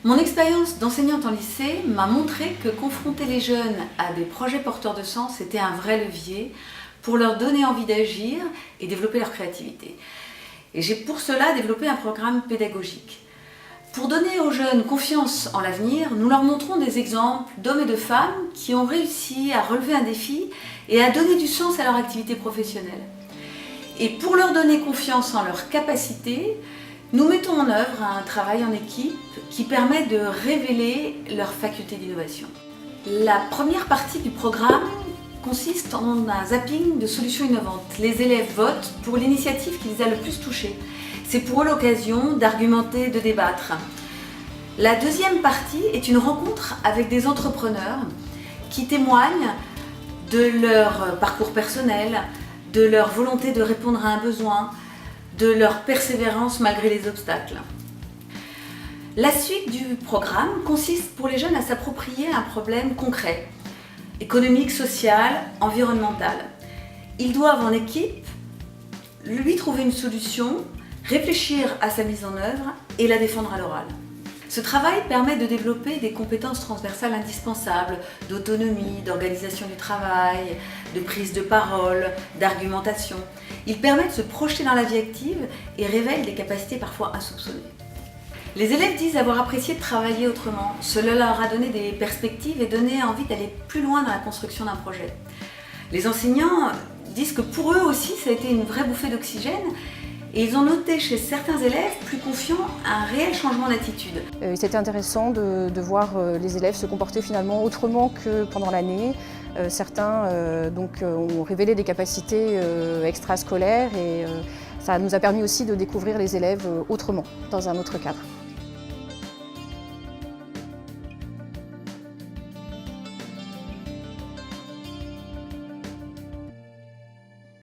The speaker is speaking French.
Mon expérience d'enseignante en lycée m'a montré que confronter les jeunes à des projets porteurs de sens était un vrai levier pour leur donner envie d'agir et développer leur créativité. Et j'ai pour cela développé un programme pédagogique. Pour donner aux jeunes confiance en l'avenir, nous leur montrons des exemples d'hommes et de femmes qui ont réussi à relever un défi et à donner du sens à leur activité professionnelle. Et pour leur donner confiance en leurs capacités, nous mettons en œuvre un travail en équipe qui permet de révéler leurs facultés d'innovation. La première partie du programme consiste en un zapping de solutions innovantes. Les élèves votent pour l'initiative qui les a le plus touchés. C'est pour eux l'occasion d'argumenter, de débattre. La deuxième partie est une rencontre avec des entrepreneurs qui témoignent de leur parcours personnel, de leur volonté de répondre à un besoin, de leur persévérance malgré les obstacles. La suite du programme consiste pour les jeunes à s'approprier un problème concret, économique, social, environnemental. Ils doivent en équipe lui trouver une solution, réfléchir à sa mise en œuvre et la défendre à l'oral. Ce travail permet de développer des compétences transversales indispensables d'autonomie, d'organisation du travail, de prise de parole, d'argumentation. Il permet de se projeter dans la vie active et révèle des capacités parfois insoupçonnées. Les élèves disent avoir apprécié de travailler autrement. Cela leur a donné des perspectives et donné envie d'aller plus loin dans la construction d'un projet. Les enseignants disent que pour eux aussi, ça a été une vraie bouffée d'oxygène. Et ils ont noté chez certains élèves plus confiants un réel changement d'attitude. C'était intéressant de voir les élèves se comporter finalement autrement que pendant l'année. Certains ont révélé des capacités extrascolaires et ça nous a permis aussi de découvrir les élèves autrement, dans un autre cadre.